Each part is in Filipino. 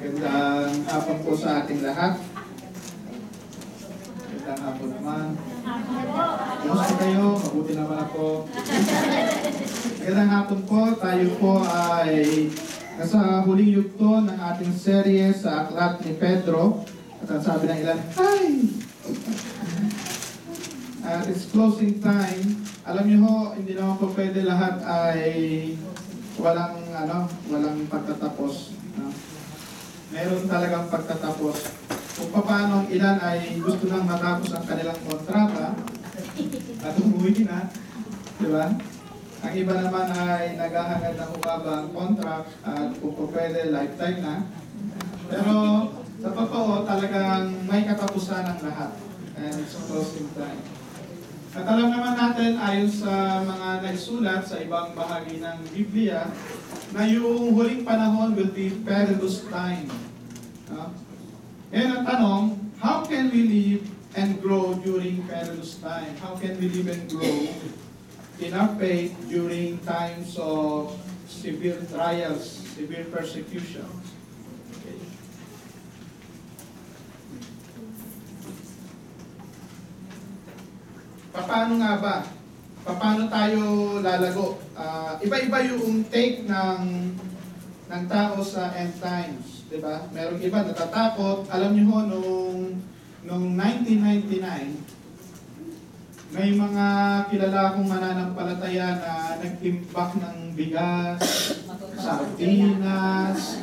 Magandang hapon po sa ating lahat. Magandang hapon naman. Kumusta kayo? Mabuti naman ako. Magandang hapon po. Tayo po ay nasa huling yugto ng ating serye sa Aklat ni Pedro. At ang sabi ng ilan, hi! At it's closing time. Alam niyo ho, hindi naman po pwede lahat ay walang pagtatapos. No? Meron talagang pagtatapos. Kung paano ang ilan ay gusto nang matapos ang kanilang kontrata at umuwi na, di ba? Ang iba naman ay naghahangad ng umabang contract at kung pwede lifetime na. Pero sa totoo, talagang may katapusan ang lahat. And it's closing time. At alam naman natin, ayon sa mga naisulat sa ibang bahagi ng Biblia, na yung huling panahon will be perilous time. Ngayon ang tanong, how can we live and grow during perilous time? How can we live and grow in our faith during times of severe trials, severe persecution? Okay. Paano nga ba? Paano tayo lalago? Iba-iba yung take ng tao sa end times, di ba? Merong iba natatakot. Alam niyo ho, nung 1999, may mga kilala akong mananampalataya na nag-imbak ng bigas, sardinas,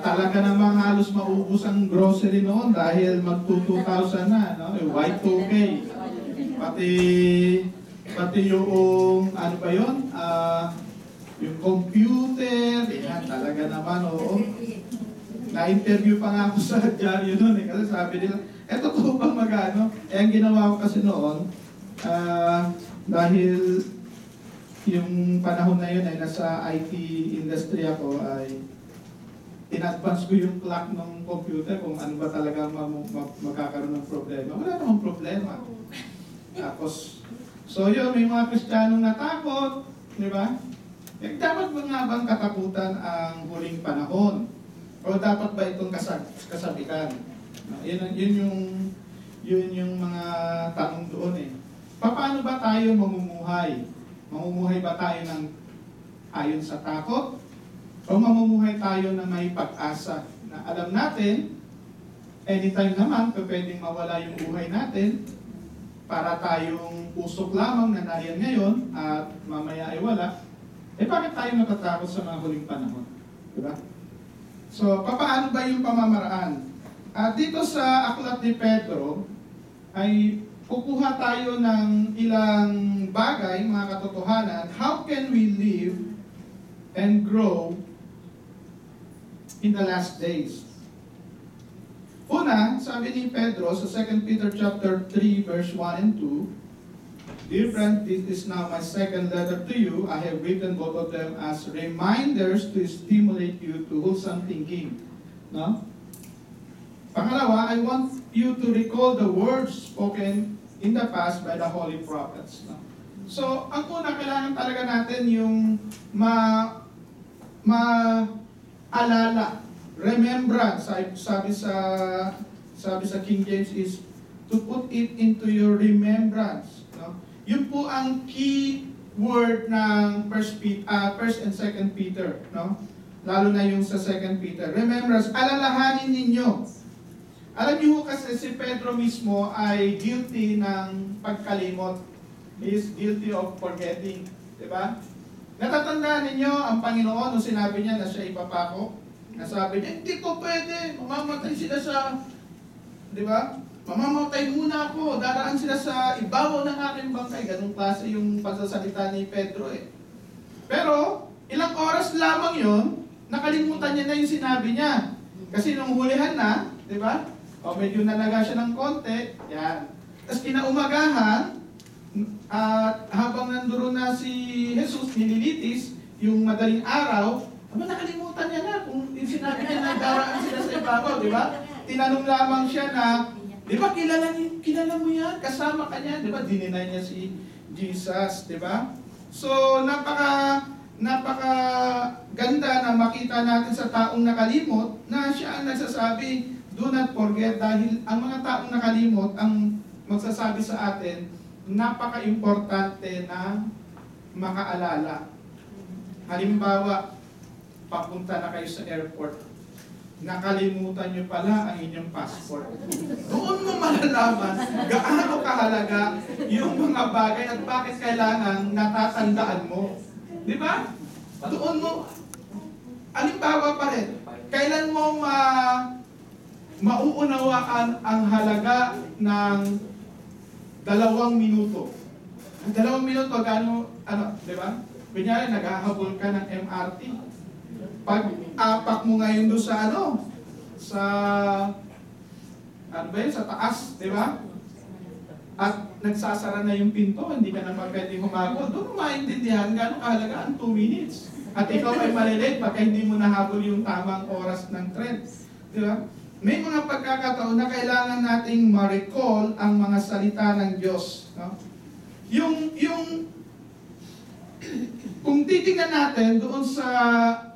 talaga namang halos maubos ang grocery noon dahil mag-2000 na, no? Y2K. Pati yung, ano ba yun? Yung computer, yan, talaga naman, oo. Na-interview pa nga ako sa dyaryo noon kasi sabi nila, totoo bang magano? Ang ginawa ko kasi noon, dahil yung panahon na yun ay nasa IT industry ako, ay in-advance ko yung clock ng computer kung ano ba talaga magkakaroon ng problema. Wala namang problema. Tapos, so yun, may mga Kristiyanong natakot, di ba? Dapat ba nga bang katakutan ang huling panahon? O dapat ba itong kasabikan? Yun yung mga tanong doon eh. Paano ba tayo mamumuhay? Mamumuhay ba tayo ng ayon sa takot? O mamumuhay tayo na may pag-asa? Na alam natin, anytime naman, pwedeng mawala yung buhay natin, para tayong usok lamang na nariyan ngayon at mamaya ay wala, bakit tayo natatakot sa mga huling panahon? Diba? So, paano ba yung pamamaraan? Dito sa Aklat ni Pedro, ay kukuha tayo ng ilang bagay, mga katotohanan, how can we live and grow in the last days? Una, sabi ni Pedro sa 2 Peter chapter 3 verse 1 and 2, dear friend, this is now my second letter to you. I have written both of them as reminders to stimulate you to wholesome thinking. No? Pangalawa, I want you to recall the words spoken in the past by the holy prophets. No? So, ang una, kailangan talaga natin yung maalala. Remembrance, sabi sa King James is to put it into your remembrance. No? Yun po ang key word ng First and Second Peter, no? Lalo na yung sa Second Peter. Remembrance, alalahanin ninyo. Alam niyo kasi si Pedro mismo ay guilty ng pagkalimot. He is guilty of forgetting, di ba? Natatandaan ninyo ang Panginoon nung sinabi niya na siya ipapako. Nasabi niya, hindi po pwede, mamamatay sila sa, di ba? Mamamatay muna ako, daraan sila sa ibabaw ng aking bangkay. Ganong klase yung pagsasalita ni Pedro eh. Pero, ilang oras lamang yon, nakalimutan niya na yung sinabi niya. Kasi nung hulihan na, di ba? O medyo nalaga siya ng konti, yan. Tapos kinaumagahan, at habang nandoon na si Jesus, nililitis, yung madaling araw, nakalimutan niya na kung sinabi niya na daraan sila sa ibabaw, di ba? Tinanong lamang siya na, di ba kilala mo yan? Kasama ka niya, di ba? Dininay niya si Jesus, di ba? So, napakaganda na makita natin sa taong nakalimot na siya ang nagsasabi, do not forget, dahil ang mga taong nakalimot ang magsasabi sa atin, napaka-importante na makaalala. Halimbawa, papunta na kayo sa airport, nakalimutan nyo pala ang inyong passport. Doon mo malalaman gaano kahalaga yung mga bagay at bakit kailangan natatandaan mo. Di ba? Doon mo, halimbawa pa rin, kailan mo mauunawaan ang halaga ng 2 minuto. Ang 2 minuto, di ba? Kunyari, naghahabol ka ng MRT. Pag apak mo ngayon doon sa sa taas, di ba? At nagsasara na yung pinto, hindi ka na pwede humabol. Doon mo maintindihan gano'ng kahalaga ang 2 minutes. At ikaw ay malilate pagka hindi mo nahabol yung tamang oras ng tren. Di ba? May mga pagkakataon na kailangan nating ma-recall ang mga salita ng Diyos. No? Kung titingnan natin doon sa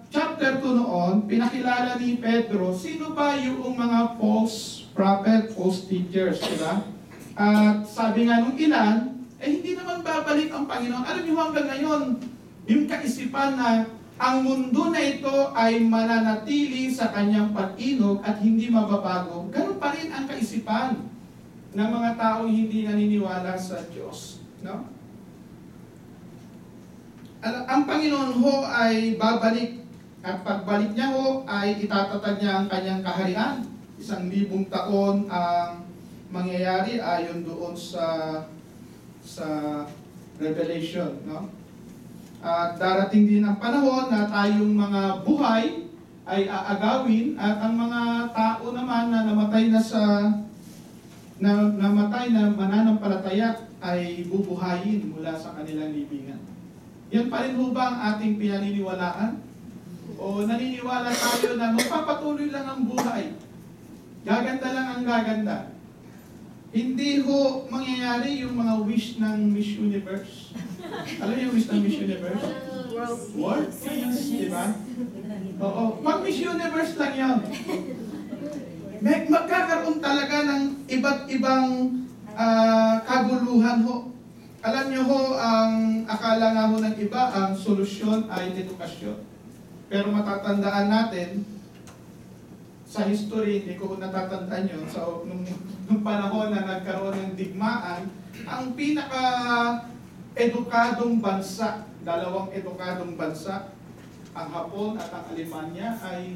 chapter 2 noon, pinakilala ni Pedro, sino ba yung mga false prophet, false teachers, diba? At sabi nga nung ilan, hindi naman babalik ang Panginoon. Alam niyo hanggang ngayon, yung kaisipan na ang mundo na ito ay mananatili sa kanyang pag-inog at hindi mababago, ganun pa rin ang kaisipan ng mga taong hindi naniniwala sa Diyos. No? Ang Panginoon ho ay babalik at pagbalik niya ho ay itatatag niya ang kanyang kaharian. 1,000 taon ang mangyayari ayon doon sa Revelation, no? At darating din ang panahon na tayong mga buhay ay aagawin at ang mga tao naman na namatay na mananampalataya ay bubuhayin mula sa kanilang libingan. Yan pa rin ho ba ang ating pinaniniwalaan? O naniniwala tayo na magpapatuloy lang ang buhay? Gaganda lang ang gaganda. Hindi ho mangyayari yung mga wish ng Miss Universe. Alam niyo yung wish ng Miss Universe? World Peace, di ba? Oo. Pag Miss Universe lang yun. Magkakaroon talaga ng iba't ibang kaguluhan ho. Alam niyo ho, ang akala nga ho ng iba, ang solusyon ay edukasyon. Pero matatandaan natin, sa history, hindi ko natatandaan yun, so, nung panahon na nagkaroon ng digmaan, ang pinaka-edukadong bansa, 2 edukadong bansa, ang Hapon at ang Alemanya, ay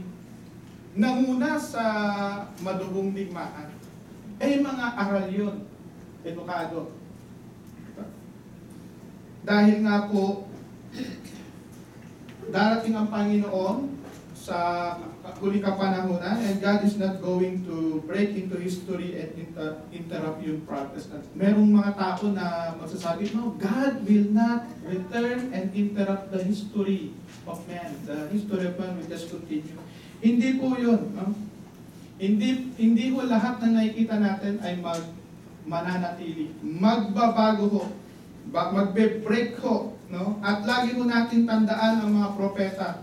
nanguna sa madugong digmaan. Mga aral yun, edukado. Dahil nga po, darating ang Panginoon sa huli kapanahunan, and God is not going to break into history and interrupt yung progress. At merong mga tao na magsasabi, no, God will not return and interrupt the history of man. The history of man will just continue. Hindi po yun. No? Hindi ho lahat na nakikita natin ay mananatili. Magbabago ho. Magbe-break ho. No? At lagi ho natin tandaan ang mga propeta.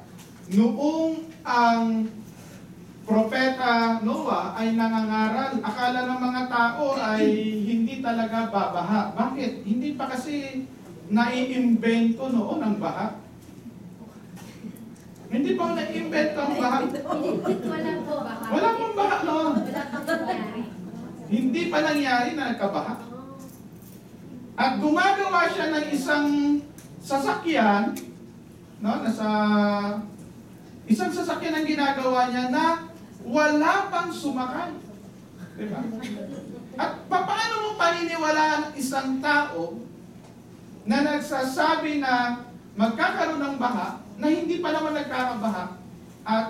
Noong ang propeta Noah ay nangangaral, akala ng mga tao ay hindi talaga babaha. Bakit? Hindi pa kasi naiimbento noon ang baha. Hindi pa naiimbento ang baha. Wala po baha. Wala pang baha noon. Wala pang nangyari. Hindi pa nangyari na nagkabaha. At gumagawa siya ng isang sasakyan, no, isang sasakyan ang ginagawa niya na wala pang sumakay. Diba? At paano mo paniniwalaan ang isang tao na nagsasabi na magkakaroon ng baha na hindi pa naman nagkakabaha at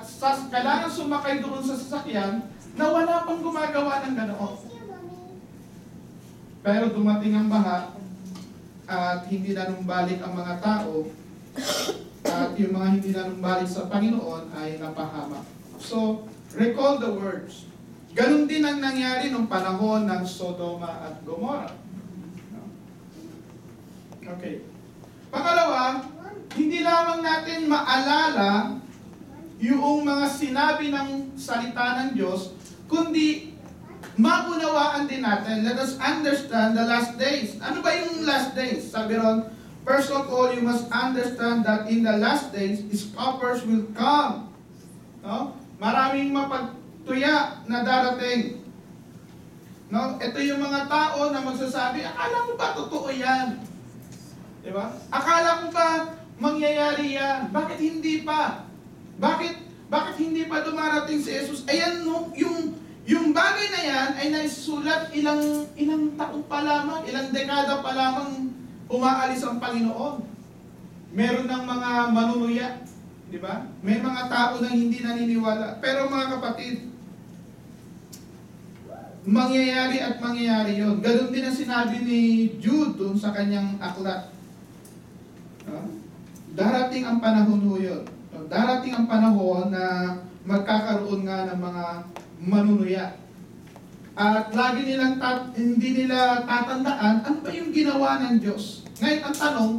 kailangan sumakay doon sa sasakyan na wala pang gumagawa ng ganoon? Pero dumating ang baha at hindi na numbalik ang mga tao at yung mga hindi na numbalik sa Panginoon ay napahamak. So, recall the words. Ganun din ang nangyari nung panahon ng Sodoma at Gomorrah. Okay. Pangalawa, hindi lamang natin maalala yung mga sinabi ng salita ng Diyos, kundi maunawaan din natin. Let us understand the last days. Ano ba yung last days? Sabi ron, first of all, you must understand that in the last days, scoffers will come. No? Maraming mapagtuya na darating. No? Ito yung mga tao na magsasabi, akala ko ba totoo yan? Diba? Akala ko ba mangyayari yan? Bakit hindi pa? Bakit hindi pa dumarating si Jesus? Ayan, no, yung bagay na yan ay naisulat ilang taon pa lamang, ilang dekada pa lamang umaalis ang Panginoon. Meron ng mga manunuya, di ba? May mga tao na hindi naniniwala. Pero mga kapatid, mangyayari at mangyayari yon. Ganun din ang sinabi ni Jude dun sa kanyang aklat. Darating ang panahon ho yun. Darating ang panahon na magkakaroon nga ng mga manunuya. At lagi nilang hindi nila tatandaan ano ba yung ginawa ng Diyos. Ngayon ang tanong,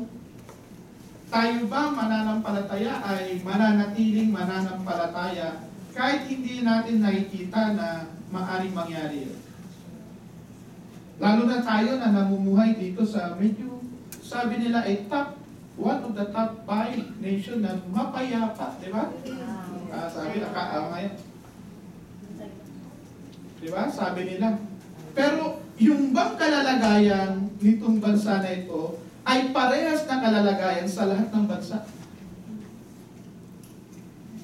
tayo ba mananampalataya ay mananatiling mananampalataya kahit hindi natin nakikita na maaaring mangyari yun? Lalo na tayo na namumuhay dito sa medyo, sabi nila ay one of the top 5 nation na mapayapa, di ba? Sabi ngayon. Di ba? Sabi nila. Pero yung bang kalalagayan nitong bansa na ito ay parehas na kalalagayan sa lahat ng bansa.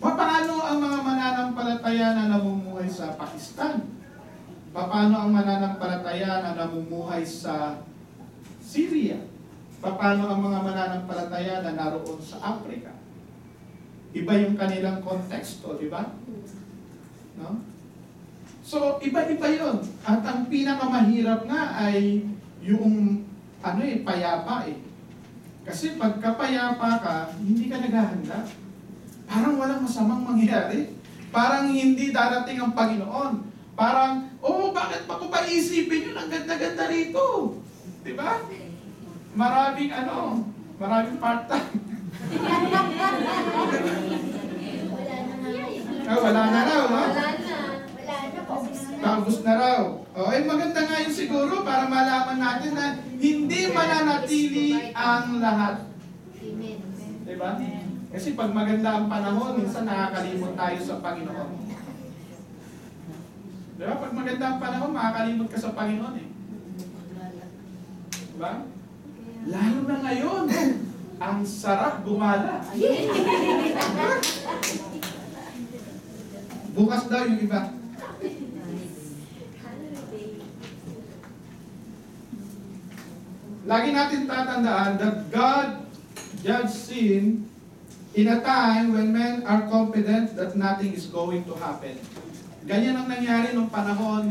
Paano ang mga mananampalataya na namumuhay sa Pakistan? Paano ang mananampalataya na namumuhay sa Syria? Paano ang mga mananampalataya na naroon sa Africa? Iba yung kanilang konteksto, di ba? No? So, iba-iba yun. At ang pinakamahirap nga ay yung payapa eh. Kasi pagka payapa ka, hindi ka naghahanda. Parang walang masamang mangyayari. Parang hindi darating ang Panginoon. Parang, bakit pa ko pa isipin yun? Ang ganda-ganda rito. Di ba? Maraming part-time. Wala na raw, no? Tapos na raw. Maganda nga yun siguro para malaman natin na hindi mananatili ang lahat. Diba? Kasi pag maganda ang panahon, minsan nakakalimot tayo sa Panginoon. Diba? Pag maganda ang panahon, makakalimot ka sa Panginoon eh. Diba? Lalo na ngayon, ang sarap gumala. Bukas daw yung iba. Lagi natin tatandaan that God judges sin in a time when men are confident that nothing is going to happen. Ganyan ang nangyari nung panahon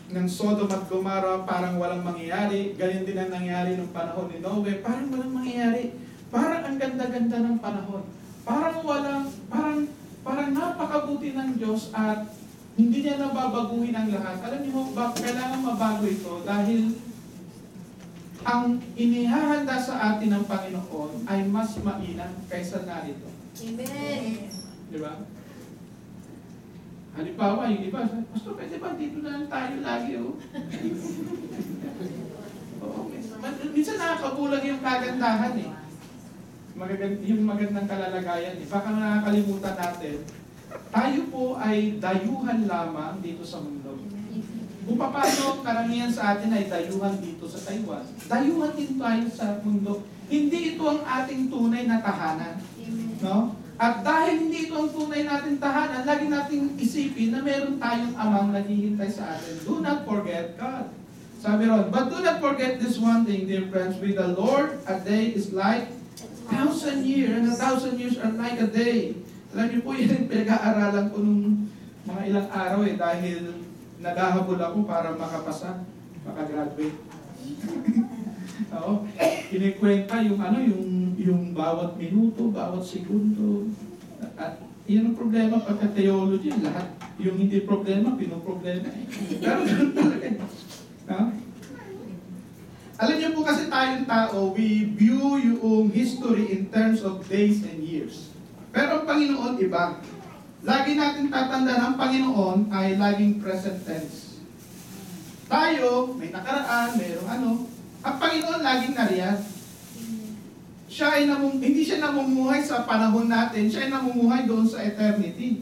ng Sodom at Gomorrah, parang walang mangyayari. Ganyan din ang nangyari nung panahon ni Noe, parang walang mangyayari. Parang ang ganda-ganda ng panahon. Parang napakabuti ng Diyos at hindi niya nababaguhin ang lahat. Alam niyo, kailangan mabago ito dahil ang inihahanda sa atin ng Panginoon ay mas mainam kaysa narito. Amen. Di ba? Halimbawa, yung iba, Pastor, pwede ba dito na lang tayo lagi, oh? Minsan nakakabulag yung kagandahan, eh. Yung magandang kalalagayan, eh. Baka nakakalimutan natin, tayo po ay dayuhan lamang dito sa mundo. Kung paano karamihan sa atin ay dayuhan dito sa Taiwan, dayuhan din tayo sa mundo. Hindi ito ang ating tunay na tahanan. No? At dahil hindi ito ang tunay natin tahanan, lagi nating isipin na meron tayong amang naghihintay sa atin. Do not forget God. Sabi ron, but do not forget this one thing, dear friends, with the Lord, a day is like 1,000 years, and 1,000 years are like a day. Alam niyo po, yan yung pinag-aaralan ko nung mga ilang araw dahil naghahabol ako para makagraduate. Oo. Kinikwenta yung bawat minuto, bawat segundo. At yun ang problema pagka theology, lahat. Yung hindi problema, pinoproblema. Pero ganun talaga. Alam niyo po kasi tayong tao, we view yung history in terms of days and years. Pero ang Panginoon iba. Lagi natin tatandaan ang Panginoon ay laging present tense. Tayo, may nakaraan, mayroong ano. Ang Panginoon laging nariyan. Siya ay hindi siya namumuhay sa panahon natin, siya ay namumuhay doon sa eternity.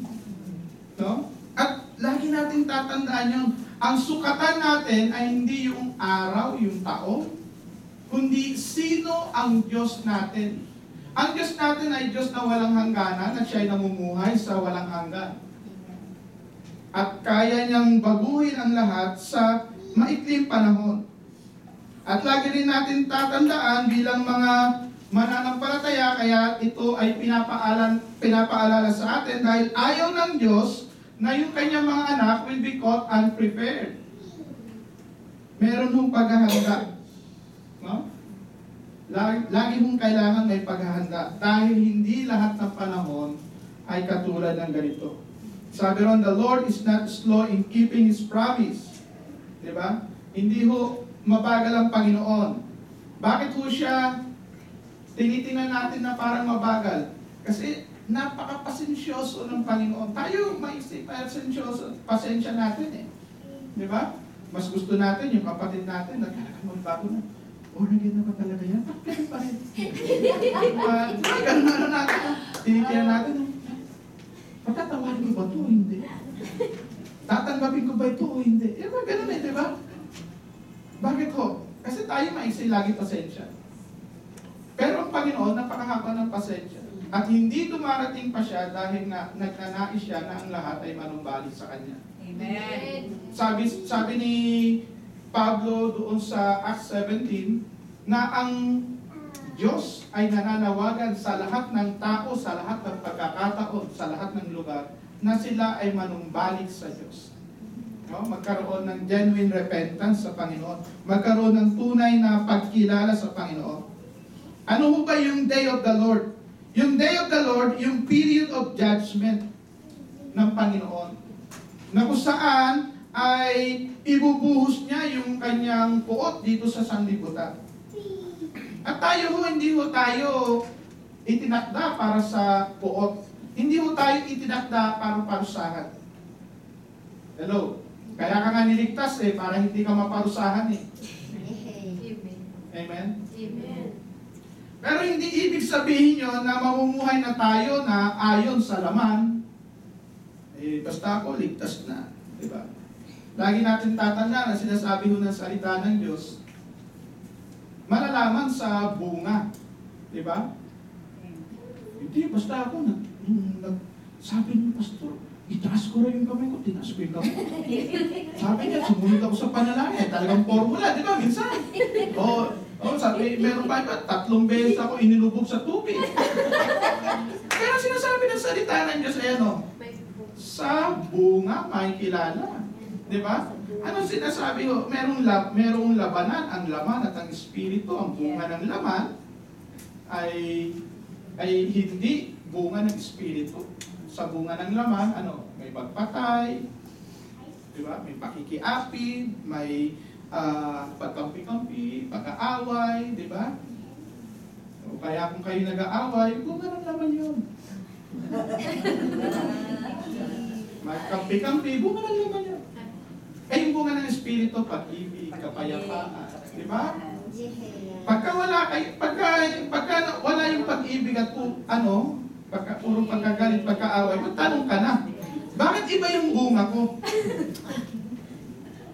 No? At lagi natin tatandaan yun, ang sukatan natin ay hindi yung araw, yung taon, kundi sino ang Diyos natin. Ang Diyos natin ay Diyos na walang hangganan at siya ay namumuhay sa walang hanggan. At kaya niyang baguhin ang lahat sa maikling panahon. At lagi rin natin tatandaan bilang mga mananampalataya, kaya ito ay pinapaalala sa atin dahil ayaw ng Diyos na yung kanyang mga anak will be caught unprepared. Meron hong paghahanda. No? Lagi hong kailangan may paghahanda dahil hindi lahat ng panahon ay katulad ng ganito. Sabi ron, the Lord is not slow in keeping His promise. Diba? Hindi ho mabagal ang Panginoon. Bakit ho siya tinitingnan natin na parang mabagal? Kasi napaka-pasensyoso ng Panginoon. Tayo, maisip, pasensya natin eh. Di ba? Mas gusto natin yung kapatid natin, magbago na. Naging na ba talaga yan? Ganun pa rin. Ganun ano natin. Tinitingnan natin. Patatawarin ko ba ito o hindi? Tatanggapin ko ba ito o hindi? Ganun eh, di ba? Bakit ho? Kasi tayo maiksi lagi pasensya. Pero ang Panginoon, napakahaba ng pasensya. At hindi dumarating pa siya dahil nagnanais siya na ang lahat ay manumbalik sa Kanya. Amen. Sabi ni Pablo doon sa Acts 17 na ang Diyos ay nananawagan sa lahat ng tao, sa lahat ng pagkakataon, sa lahat ng lugar na sila ay manumbalik sa Diyos. No? Magkaroon ng genuine repentance sa Panginoon. Magkaroon ng tunay na pagkilala sa Panginoon. Ano ho ba yung Day of the Lord? Yung Day of the Lord, yung period of judgment ng Panginoon. Na kung saan ay ibubuhos niya yung kanyang puot dito sa sanlibutan. At tayo ho, hindi ho tayo itinakda para sa puot. Hindi ho tayo itinakda para parusahan. Hello? Kaya ka nga niligtas para hindi ka maparusahan eh. Amen? Amen. Pero hindi ibig sabihin nyo na mamumuhay na tayo na ayon sa laman. Basta ako, ligtas na. Diba? Lagi natin tatanda na sinasabi ho ng salita ng Diyos, malalaman sa bunga. Diba? Hindi, basta ako, sabi ng pastor, itaas ko rin yung kamay ko, tinaas ko yung kamay ko. Sabi niya, sumunod ako sa panalangin. Talagang formula, di ba? Minsan. Sabi, meron pa iba, 3 beses ako inilubog sa tubig. Pero sinasabi ng salita ng Diyos, sa bunga makikilala. Di ba? Ano sinasabi ko? Merong labanan, ang laman at ang espiritu, ang bunga ng laman ay hindi bunga ng espiritu. Sa bunga ng laman, may pagpatay, di ba? May pakikiapi, may pagkampi-kampi, pag-aaway, di ba? O kaya kung kayo nag-aaway, bunga ng laman yun. May kampi-kampi, bunga ng laman yun. Yung bunga ng espiritu, pag-ibig, kapayapaan, di ba? Pagka wala yung pag-ibig at puro pagkagalit, pagkaaway, magtanong ka na, bakit iba yung bunga ko?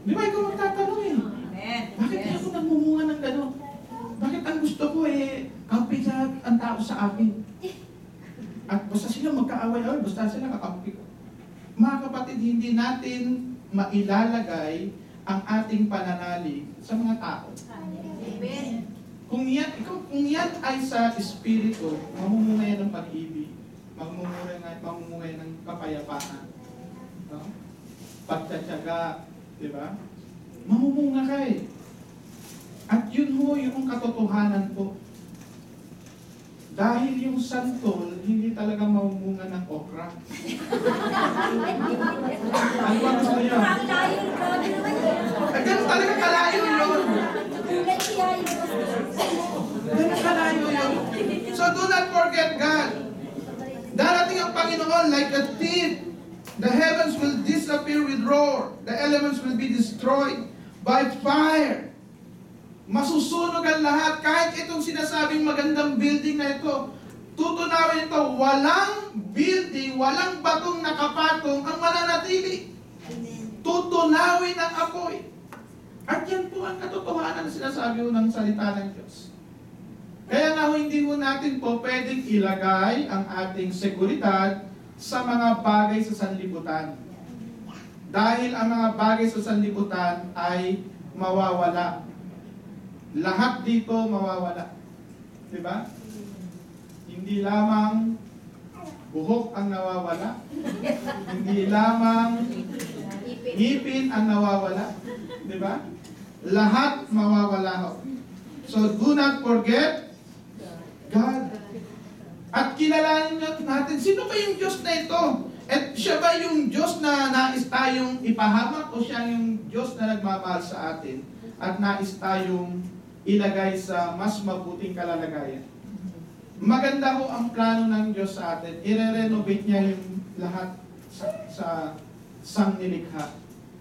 Di ba ikaw magtatanong eh? Bakit ako nagmumunga ng gano'n? Bakit ang gusto ko kampi ang tao sa akin? At basta sila magkaaway-away, basta sila kakampi ko. Mga kapatid, hindi natin mailalagay ang ating pananalig sa mga tao. Amen. Kung yan ay sa espiritu, mamumunga yan ng pag-ibig, mamumunga yan ng kapayapaan, no? Pagtatyaga, di ba? Mamumunga ka eh. At yun ho yung katotohanan po. Dahil yung santol, hindi talaga mamumunga ng okra. Ano ba gusto niyo? Ang layo, grabe naman yun. Ganun talaga kalayo yun. Kulay siya Ganun kalayo yun. So do not forget God. Darating ang Panginoon like a thief. The heavens will disappear with roar. The elements will be destroyed by fire. Masusunog ang lahat. Kahit itong sinasabing magandang building na ito, tutunawin ito, walang building, walang batong nakapatong ang mananatili. Tutunawin ang apoy. At yan po ang katotohanan na sinasabi ng salita ng Diyos. Kaya nga hindi po natin po pwedeng ilagay ang ating seguridad sa mga bagay sa sanlibutan. Dahil ang mga bagay sa sanlibutan ay mawawala. Lahat dito mawawala. Diba? Hindi lamang buhok ang nawawala. Hindi lamang ngipin ang nawawala. Diba? Lahat mawawala ho. So do not forget God. At kilalanin natin, sino ba yung Diyos na ito? At siya ba yung Diyos na nais tayong ipahamak o siya yung Diyos na nagmamahal sa atin at nais tayong ilagay sa mas mabuting kalalagayan? Maganda ho ang plano ng Diyos sa atin. I-renovate niya yung lahat sa sangnilikha.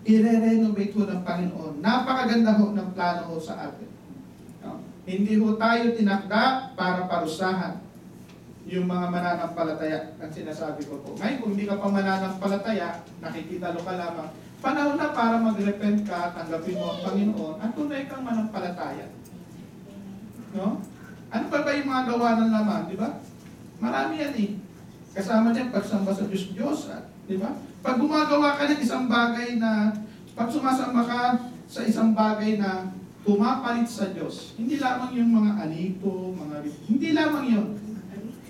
I-renovate ho ng Panginoon. Napakaganda ho ng plano ho sa atin. No? Hindi ho tayo tinakda para parusahan yung mga mananampalataya ang sinasabi ko po. Ngayon, kung hindi ka pa mananampalataya, nakikitalo ka lamang, panahon na para mag-repent ka, tanggapin mo ang Panginoon, at tunay kang manampalataya. No? Ano pa ba yung mga gawa ng laman, di ba? Marami yan eh. Kasama niya pagsamba sa Diyos, di ba? Pag gumagawa ka ng isang bagay na, pag sumasamba ka sa isang bagay na pumapalit sa Diyos, hindi lamang yung mga anito, hindi lamang yun.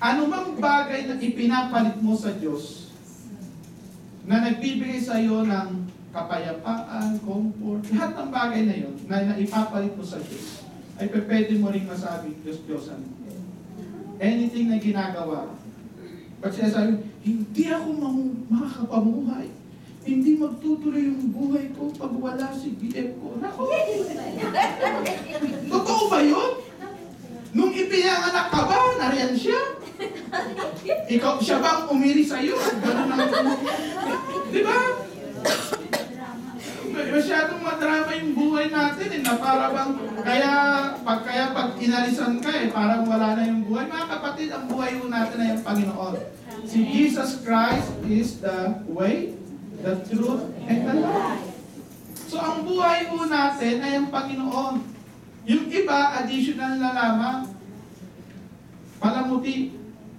Ano mang bagay na ipinapalit mo sa Diyos na nagbibigay sa iyo ng kapayapaan, comfort, lahat ng bagay na yun na ipapalit mo sa Diyos, ay pwede mo rin masabing Diyos-Diyosan. Anything na ginagawa. Pag sinasabi, hindi ako makakapamuhay. Hindi magtutuloy yung buhay ko pag wala si BF ko. Nako! Totoo ba yun? Nung ipinanganak ka ba, nariyan siya? Ikaw, siya bang umiri sa iyo? Ganun ang... Di ba? Masyadong madrama yung buhay natin na para bang... Kaya pag inalisan ka parang wala na yung buhay. Mga kapatid, ang buhay ho natin ay ang Panginoon. Si Jesus Christ is the way, the truth, and the life. So ang buhay ho natin ay ang Panginoon. Yung iba, additional na lamang, palamuti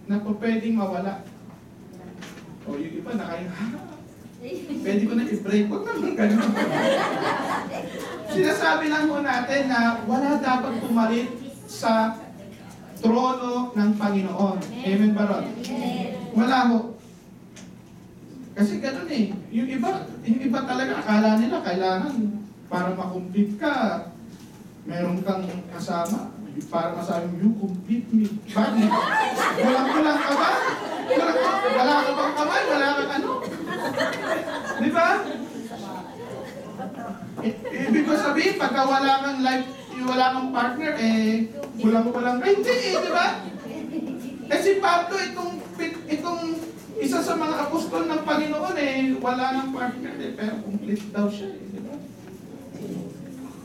na po pwedeng mawala. O yung iba, pwede ko na i-break. Huwag naman ganun. Sinasabi lang ho natin na wala dapat pumalit sa trono ng Panginoon. Amen ba ron? Wala ho. Kasi ganun eh. Yung iba talaga, akala nila kailangan para makomplete ka, meron kang kasama para masabi you complete me. Bakit? Walang ka ba? Wala ka bang kamay? Wala kang ano? Di ba? Ibig ko sabihin, pagka wala kang life, wala kang partner, walang ka. Hindi di ba? Kasi Pablo, itong isa sa mga apostol ng Panginoon, wala nang partner, pero complete daw siya. Di ba?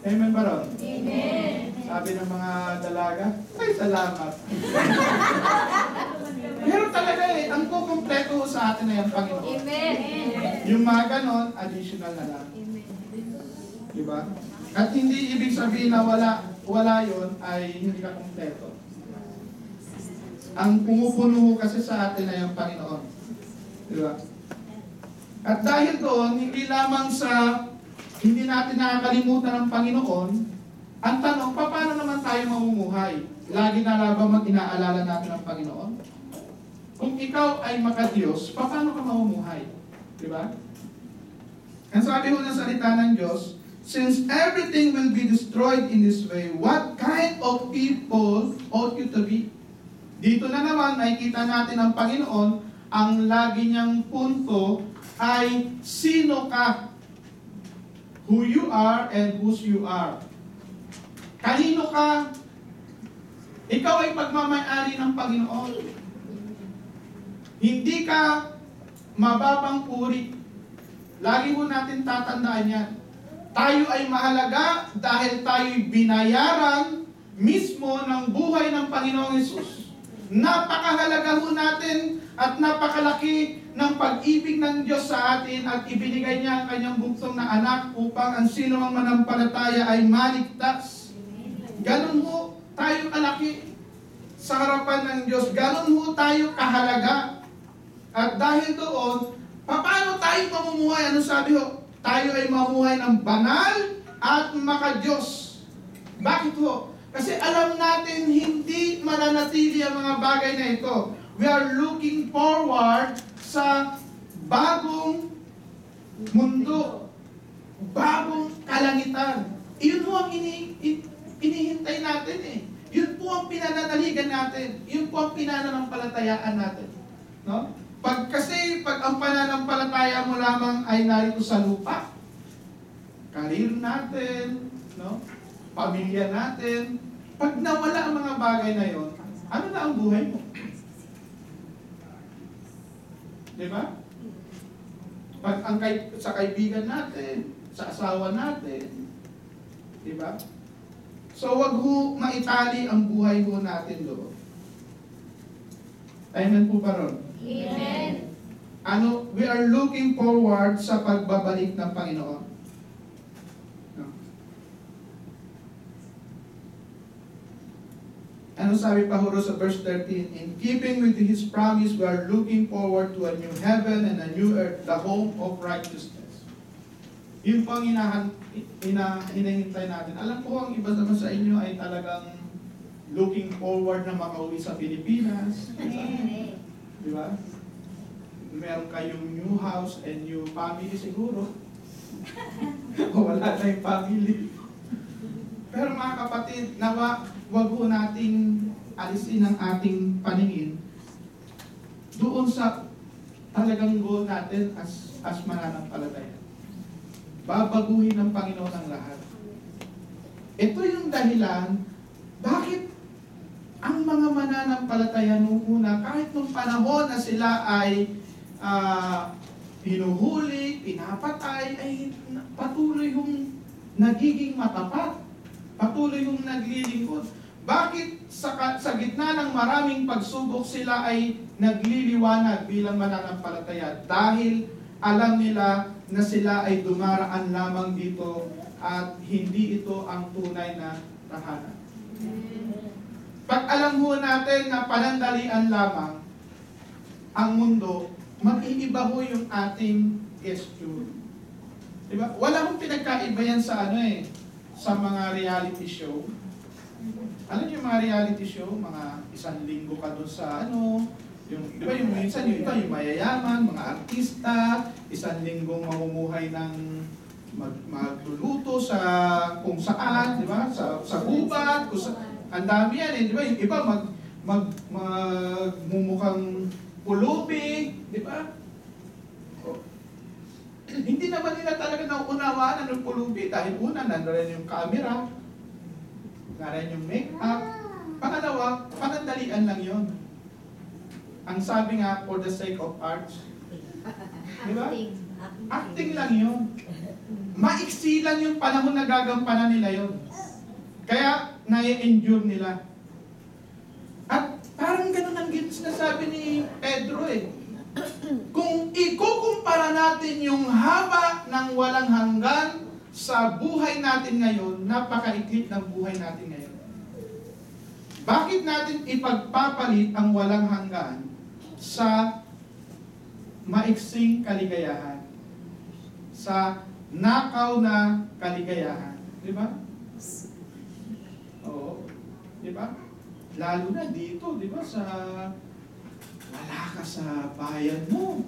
Amen ba ron? Amen. Sabi ng mga dalaga, ay salamat. Pero talaga ang kukumpleto sa atin ay ang Panginoon. Amen. Yung mga ganon, additional na lang. Diba? At hindi ibig sabihin na wala yon ay hindi ka kumpleto. Ang pumupuno kasi sa atin ay ang Panginoon. Diba? At dahil doon, hindi natin nakakalimutan ang Panginoon, ang tanong, paano naman tayo mamumuhay? Lagi na labang inaalala natin ang Panginoon? Kung ikaw ay makadiyos, paano ka mamumuhay? Diba? Ang sabi ho ng salita ng Diyos, since everything will be destroyed in this way, what kind of people ought you to be? Dito na naman, nakikita natin ang Panginoon, ang lagi niyang punto ay sino ka? Who you are and whose you are. Kanino ka Ikaw ay pagmamayari ng Panginoon. Hindi ka mababang puri. Lagi mo natin tatandaan yan. Tayo ay mahalaga dahil tayo'y binayaran mismo ng buhay ng Panginoong Hesus. Napakahalaga ho natin at napakalaki ng pag-ibig ng Diyos sa atin at ibinigay niya ang kanyang buktong na anak upang ang sino mang manampalataya ay maligtas. Ganun ho tayo kalaki sa harapan ng Diyos. Ganun ho tayo kahalaga. At dahil doon, paano tayo mamumuhay? Ano sabi ho? Tayo ay mamuhay ng banal at maka-Diyos. Bakit ho? Kasi alam natin hindi mananatili ang mga bagay na ito. We are looking forward sa bagong mundo, bagong kalangitan. Iyon ho ang inihintay natin eh. Yun po ang pinananaligan natin. Yun po ang pinananampalatayaan natin. No? Kasi ang pananampalataya mo lamang ay narito sa lupa, karir natin, no? Pamilya natin, pag nawala ang mga bagay na yon, ano na ang buhay mo? Di ba? Pag sa kaibigan natin, sa asawa natin, di ba? So wag ho maitali ang buhay ho natin doon. Amen po ba ron? Amen. We are looking forward sa pagbabalik ng Panginoon. No? Ano sabi pa huro sa verse 13? In keeping with His promise, we are looking forward to a new heaven and a new earth, the home of righteousness. Yun po ang hinahintay natin. Alam ko, ang iba naman sa inyo ay talagang looking forward na makauwi sa Pilipinas. Di ba? Meron kayong new house and new family siguro. O wala na yung family. Pero mga kapatid, nawa, wag ho nating alisin ang ating paningin doon sa talagang goal natin as mananampalataya. Babaguhin ng Panginoon ang lahat. Ito yung dahilan bakit ang mga mananampalataya nung una, kahit nung panahon na sila ay hinuhuli, pinapatay, ay patuloy yung nagiging matapat. Patuloy yung naglilingkod. Bakit sa gitna ng maraming pagsubok sila ay nagliliwanag bilang mananampalataya? Dahil alam nila na sila ay dumaraan lamang dito at hindi ito ang tunay na tahanan. Pag alam mo natin na panandalian lamang ang mundo, mag-iiba ho yung ating gesture. Diba? Wala hong pinagkaiba yan sa sa mga reality show. Alam niyo yung mga reality show, mga isang linggo ka doon sa di ba yung minsan yung iba yung mayayaman, mga artista, isang linggong mamumuhay ng magluluto sa kung saan, di ba? Sa gubat, ang dami yan di ba? Yung iba magmumukhang pulubi, di ba? Hindi naman nila talaga nauunawaan ng pulubi dahil una, nandoon yung camera, nandoon yung make-up. Pangalawa, panandalian lang yon. Ang sabi nga, for the sake of art. Di ba? Acting lang yun. Maiksi lang yung panahon na gagampanan nila yon. Kaya, nai-endure nila. At parang ganun ang sinasabi ni Pedro Kung ikukumpara natin yung haba ng walang hanggan sa buhay natin ngayon, napakaiklit ng buhay natin ngayon. Bakit natin ipagpapalit ang walang hanggan sa maiksing kaligayahan? Sa nakaw na kaligayahan. Di ba? Oo. Di ba? Lalo na dito, di ba? Wala ka sa bayan mo.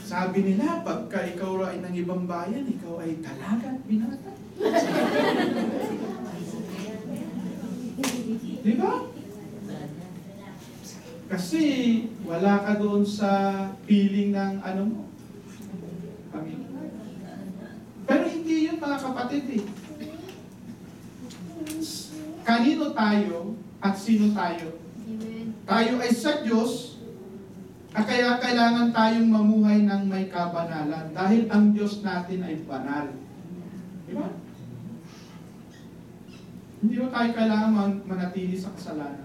Sabi nila, pagka ikaw ay ng ibang bayan, ikaw ay talaga at binata. Di ba? Kasi wala ka doon sa feeling ng mo. Pamilya. Pero hindi yun mga kapatid kanino tayo at sino tayo. Amen. Tayo ay sa Diyos, kaya kailangan tayong mamuhay ng may kabanalan dahil ang Diyos natin ay banal. Di ba? Hindi ba tayo kailangan manatili sa kasalanan?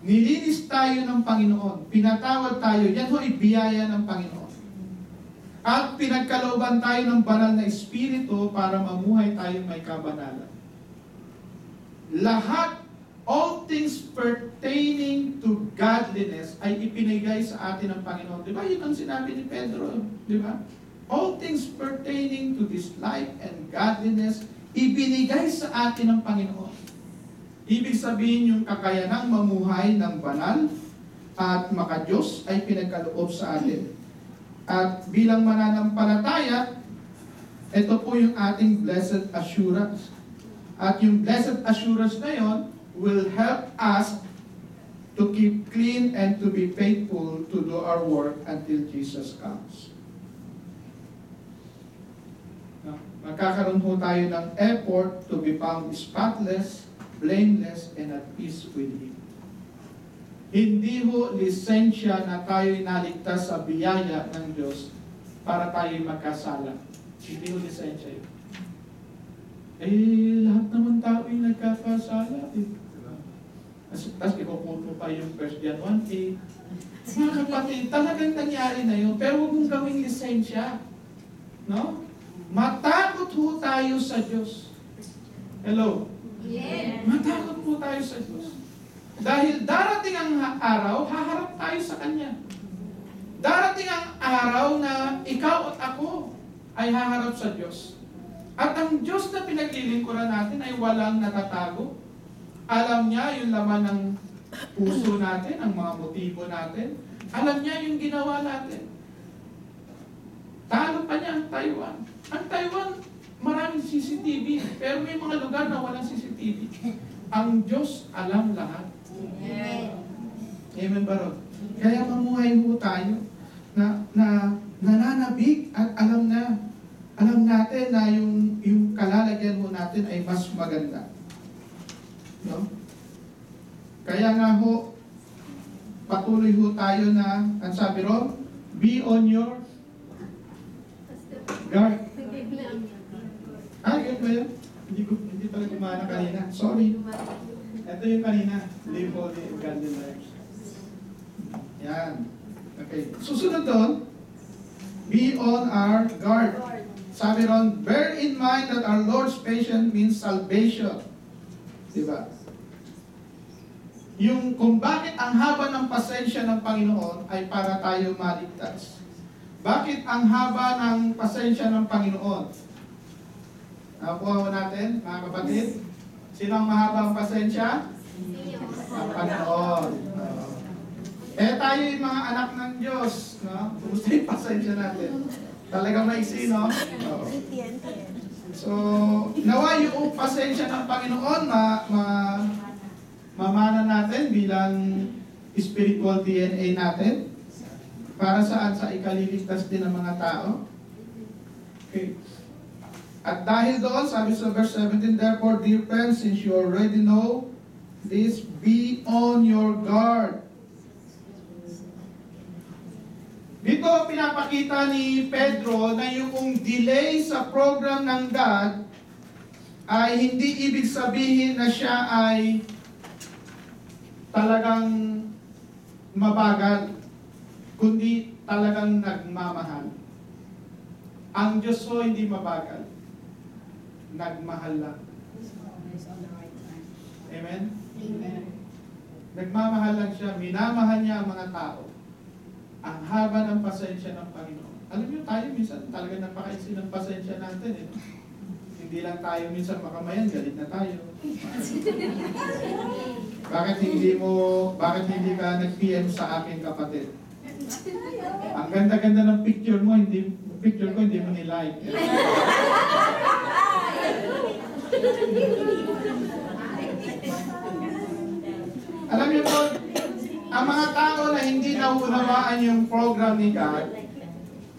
Nilinis tayo ng Panginoon. Pinatawad tayo. Yan ho ay biyaya ng Panginoon. At pinagkalooban tayo ng banal na Espiritu para mamuhay tayong may kabanalan. Lahat, all things pertaining to godliness ay ipinigay sa atin ng Panginoon. Di ba? Yun ang sinabi ni Pedro. Di ba? All things pertaining to this life and godliness, ibinigay sa atin ng Panginoon. Ibig sabihin yung kakayanang mamuhay ng banal at maka-Diyos ay pinagkaloob sa atin. At bilang mananampalataya, ito po yung ating blessed assurance. At yung blessed assurance na yon will help us to keep clean and to be faithful to do our work until Jesus comes. Magkakaroon po tayo ng effort to be found spotless, blameless, and at peace with Him. Hindi ho lisensya na tayo'y naligtas sa biyaya ng Diyos para tayo'y magkasala. Hindi ho lisensya yun. Lahat naman tao'y nagkakasala. Tapos ikukuto pa yung 1 John 1:8. Mga kapatid, talagang nangyari na yun. Pero huwag mong gawing lisensya. No? Matakot ho tayo sa Diyos. Hello? Yes. Matakot po tayo sa Diyos. Dahil darating ang araw, haharap tayo sa Kanya. Darating ang araw na ikaw at ako ay haharap sa Diyos. At ang Diyos na pinaglilingkuran natin ay walang natatago. Alam niya yung laman ng puso natin, ang mga motibo natin. Alam niya yung ginawa natin. Talo pa niya ang Taiwan. Ang Taiwan, maraming CCTV, pero may mga lugar na walang CCTV. Ang Diyos alam lahat. Amen. Amen ba ron? Kaya mamuhay ho tayo na nananabik at alam natin na yung kalalagyan ho natin ay mas maganda. No? Kaya nga ho, patuloy ho tayo na, ang sabi ron, be on your guard. Yun ba yun? Hindi pala gumana kanina. Sorry. Ito yung kanina. Live holy and godly lives. Yan. Okay. Susunod doon, be on our guard. Sabi ron, bear in mind that our Lord's patience means salvation. Diba? Yung kung bakit ang haba ng pasensya ng Panginoon ay para tayo maligtas. Bakit ang haba ng pasensya ng Panginoon? Nakuha natin, mga kapatid? Sino ang mahaba ang pasensya? Ang Panginoon. Tayo yung mga anak ng Diyos. No? Kumusta yung pasensya natin? Talagang maiksi, no? So, nawa yung pasensya ng Panginoon mamana natin bilang spiritual DNA natin. Para saan? Sa ikaliligtas din ng mga tao. Okay. At dahil doon, sabi sa verse 17, therefore, dear friends, since you already know this, be on your guard. Dito pinapakita ni Pedro na yung delay sa program ng God ay hindi ibig sabihin na siya ay talagang mabagal, kundi talagang nagmamahal. Ang Diyos ho hindi mabagal. Nagmahal lang. Amen? Amen. Nagmamahal lang siya. Minamahal niya ang mga tao. Ang haba ng pasensya ng Panginoon. Alam niyo tayo minsan talaga napakaisi ng pasensya natin. Hindi lang tayo minsan makamayan, galit na tayo. Bakit hindi ka nag-PM sa akin, kapatid? Ang ganda-ganda ng picture ko, hindi mo nilike. Alam niyo po, ang mga tao na hindi naunawaan yung program ni God,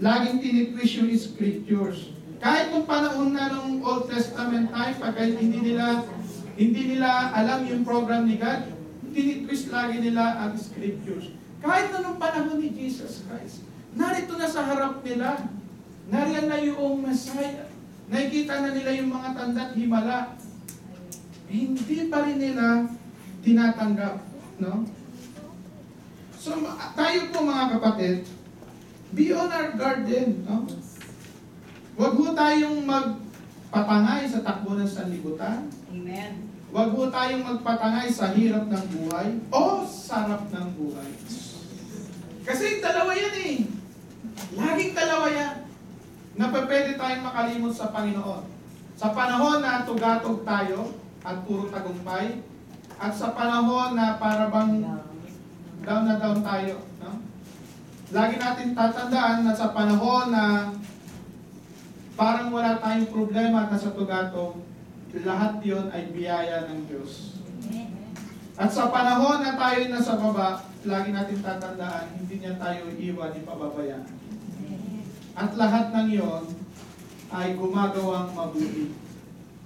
laging tinitwist yung scriptures. Kahit kung panahon na ng Old Testament time, pagka hindi nila Hindi nila alam yung program ni God. Tinitwist lagi nila ang scriptures. Kahit anong panahon ni Jesus Christ, narito na sa harap nila. Nariyan na yung Messiah. Nakikita na nila yung mga tanda't himala. Hindi pa rin nila tinatanggap. No? So, tayo po mga kapatid, be on our guard din. No? Huwag ho tayong magpatangay sa takbo ng sanlibutan. Amen. Huwag ho tayong magpatangay sa hirap ng buhay o sarap ng buhay. Kasi dalawa yan eh. Laging dalawa yan. Na pwede tayong makalimot sa Panginoon. Sa panahon na tugatog tayo at puro tagumpay, at sa panahon na parabang down na down tayo. No? Lagi natin tatandaan na sa panahon na parang wala tayong problema at nasa tugatog, lahat yon ay biyaya ng Diyos. At sa panahon na tayo nasa baba, lagi natin tatandaan, hindi niya tayo iwan, ipababayaan. At lahat ng iyon ay gumagawang mabuti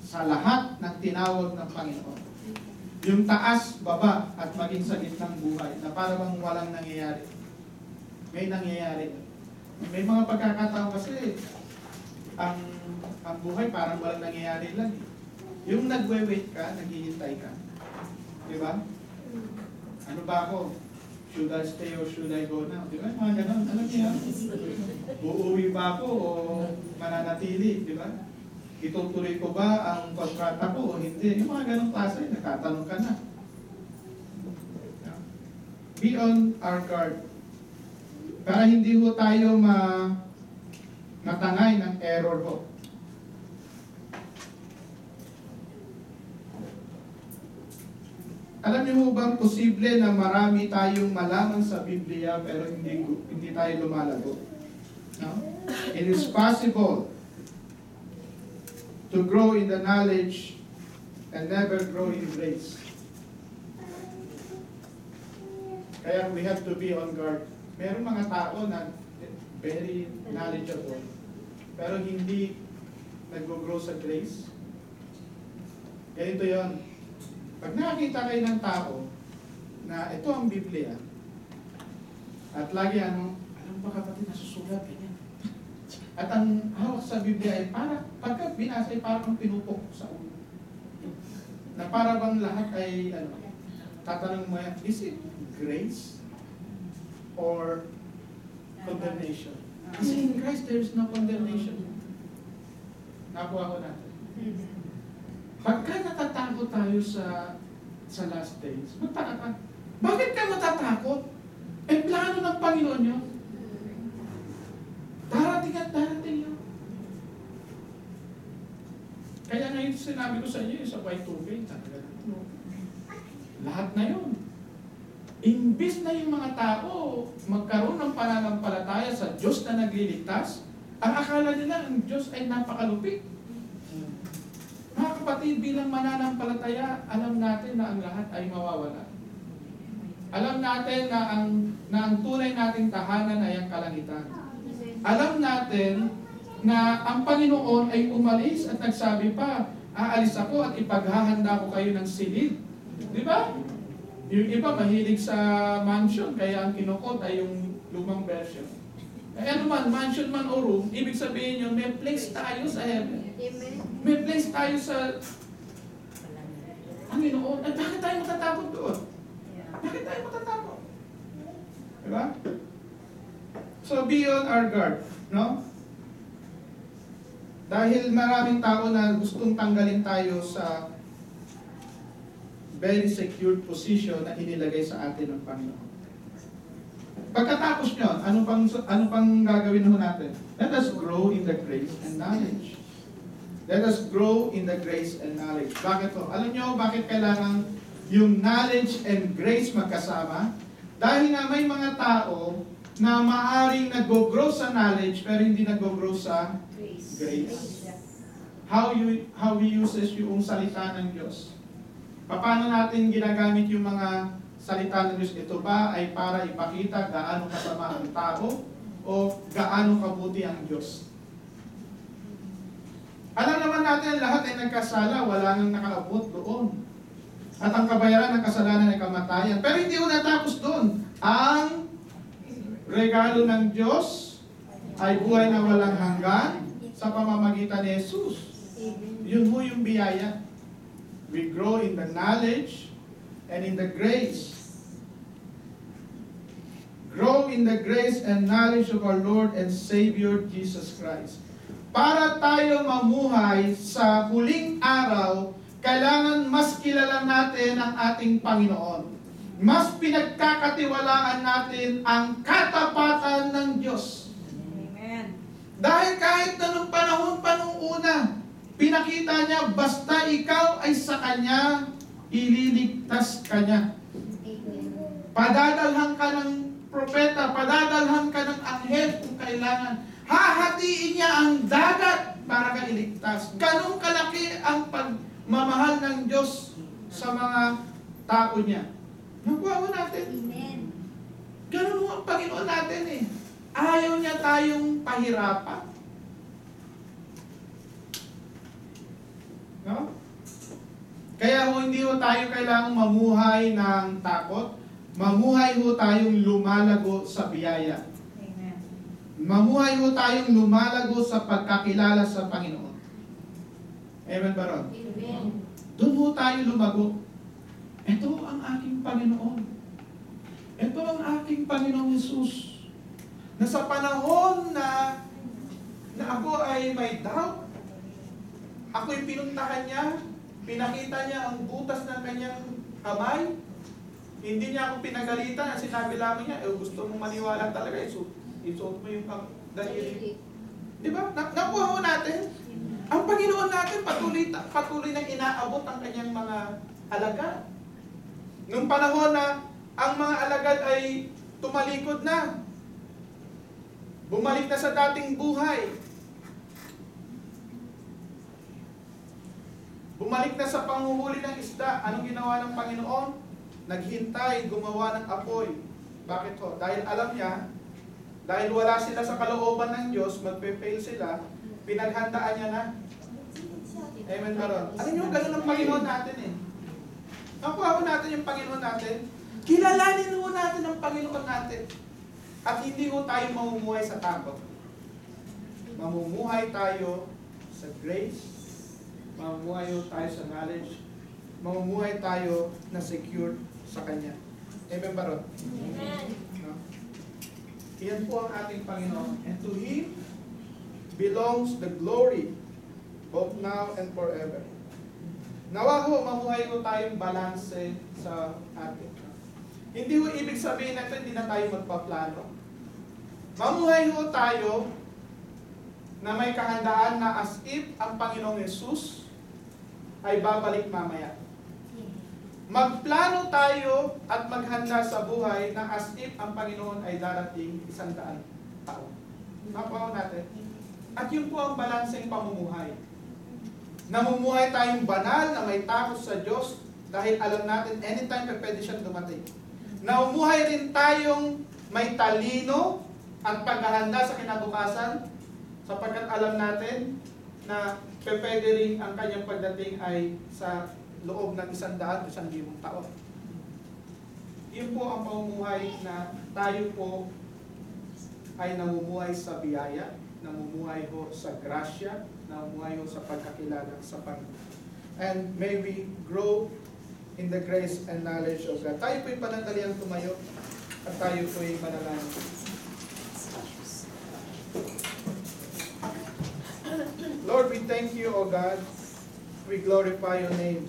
sa lahat ng tinawag ng Panginoon. Yung taas, baba, at maging sa gitnang buhay, na parang walang nangyayari. May nangyayari. May mga pagkakataon kasi, ang buhay parang walang nangyayari lang. Yung nagwe-wait ka, naghihintay ka. Di ba? Ano ba ako? Should I stay or should I go now? Di ba? Mga ganun. Alam niya? Uuwi ba ako o mananatili? Di ba? Itutuloy ko ba ang kontrata ko o hindi? Yung mga ganung klase, nagtatanong ka na. Be on our guard. Para hindi ho tayo matangay ng error ho. Alam niyo ho bang posible na marami tayong malaman sa Biblia pero hindi tayo lumalago? No? It is possible to grow in the knowledge and never grow in grace. Kaya we have to be on guard. Merong mga tao na very knowledgeable pero hindi nag-grow sa grace. Ganito yon. Pag nakakita kayo ng tao na ito ang Biblia at lagi alam ba kapatid nasusulat ganyan. At ang hawak sa Biblia ay pagka binasa ay parang pinupok sa ulo. Na para bang lahat ay tatanong mo, is it grace or condemnation? Kasi in Christ there is no condemnation. Nakuha ko natin. Pagka natatakot tayo sa last days, magtaka ka. Bakit ka matatakot? Eh, plano ng Panginoon yun. Darating at darating yun. Kaya ngayon sinabi ko sa inyo, sa Y2K, lahat na yun. Imbis na yung mga tao magkaroon ng pananampalataya sa Diyos na nagliligtas, ang akala nila ang Diyos ay napakalupit. Mga kapatid, bilang mananampalataya, alam natin na ang lahat ay mawawala. Alam natin na ang tunay nating tahanan ay ang kalangitan. Alam natin na ang Panginoon ay umalis at nagsabi pa, aalis ako at ipaghahanda ko kayo ng silid. Di ba? Yung iba mahilig sa mansion, kaya ang kinukot ay yung lumang version. Kaya naman, mansion man o room, ibig sabihin yun, may place tayo sa heaven. Amen. May place tayo sa Panginoon. At bakit tayo matatakot doon? Bakit tayo matatakot? Diba? So be on our guard. No? Dahil maraming tao na gustong tanggalin tayo sa very secure position na inilagay sa atin ng Panginoon. Pagkatapos nyo, ano pang gagawin ho natin? Let us grow in the grace and knowledge. Let us grow in the grace and knowledge. Bakit to? Alam nyo bakit kailangan yung knowledge and grace magkasama? Dahil nga may mga tao na maaaring nag-grow sa knowledge pero hindi nag-grow sa grace. How we uses yung salita ng Diyos. Paano natin ginagamit yung mga salita ng Diyos? Ito ba ay para ipakita gaano kasama ang tao o gaano kabuti ang Diyos? Alam naman natin lahat ay nagkasala, wala nang nakaabot doon. At ang kabayaran ng kasalanan ay kamatayan. Pero hindi ko natapos doon. Ang regalo ng Diyos ay buhay na walang hanggan sa pamamagitan ni Jesus. Yun mo yung biyaya. We grow in the knowledge and in the grace. Grow in the grace and knowledge of our Lord and Savior Jesus Christ. Para tayo mamuhay sa huling araw, kailangan mas kilala natin ang ating Panginoon. Mas pinagkakatiwalaan natin ang katapatan ng Diyos. Amen. Dahil kahit na nung panahon pa nung una, pinakita niya, basta ikaw ay sa Kanya, ililigtas ka niya. Padadalhan ka ng propeta, padadalhan ka ng anghel kung kailangan. Hahatiin niya ang dagat para ka iligtas. Ganong kalaki ang pagmamahal ng Diyos sa mga tao niya. Nakuha mo natin. Amen. Ganon mo ang Panginoon natin eh. Ayaw niya tayong pahirapan. No? Kaya ho, hindi ho tayo kailangang mamuhay ng takot. Mamuhay ho tayong lumalago sa biyaya. Amen. Mamuhay ho tayong lumalago sa pagkakilala sa Panginoon. Amen ba ron? Amen. Doon ho tayo lumago. Ito ang aking Panginoon. Ito ang aking Panginoong Jesus. Na sa panahon na ako ay may doubt, ako'y pinuntahan niya, pinakita niya ang butas ng kanyang kamay, hindi niya ako pinagalitan, ang sinabi lamang niya, gusto mong maniwala talaga, isuot mo yung daliri. Diba? Nakuha mo natin. Ang Panginoon natin patuloy na inaabot ang kanyang mga alagad. Nung panahon na ang mga alagad ay tumalikod na, bumalik na sa dating buhay, bumalik na sa panghuhuli ng isda, anong ginawa ng Panginoon? Naghintay, gumawa ng apoy. Bakit ho? Dahil alam niya, dahil wala sila sa kalooban ng Diyos, magpe-fail sila, pinaghandaan niya na. Amen ba ron? Alam niyo, ganun ang Panginoon natin eh. Nakuha mo natin yung Panginoon natin. Kilalanin mo natin ang Panginoon natin. At hindi ho tayo mamumuhay sa takot. Mamumuhay tayo sa grace. Mamumuhay ho tayo sa knowledge. Mamumuhay tayo na secure sa Kanya. Amen ba ron? Amen. No? Iyan po ang ating Panginoon. And to Him belongs the glory, both now and forever. Nawa ho, mamuhay ho tayong balanse sa atin. Hindi ho ibig sabihin na ito, hindi na tayo magpaplano. Mamuhay ho tayo na may kahandaan na as if ang Panginoong Yesus ay babalik mamaya. Magplano tayo at maghanda sa buhay na as if ang Panginoon ay darating 100 taon. Nakuha natin. At yun po ang balanseng pamumuhay. Namumuhay tayong banal na may takot sa Diyos dahil alam natin anytime pwede siyang dumating. Namumuhay rin tayong may talino at paghahanda sa kinabukasan sapagkat alam natin na pwede rin ang kanyang pagdating ay sa loob ng 100 o 1,000 taon. Yun po ang pamumuhay na tayo po ay namumuhay sa biyaya, namumuhay ho sa grasya, namumuhay ho sa pagkakilala sa Panginoon. And may we grow in the grace and knowledge of God. Tayo po'y panandaliang tumayo at tayo po'y manalangin. Lord, we thank you, O God. We glorify your name.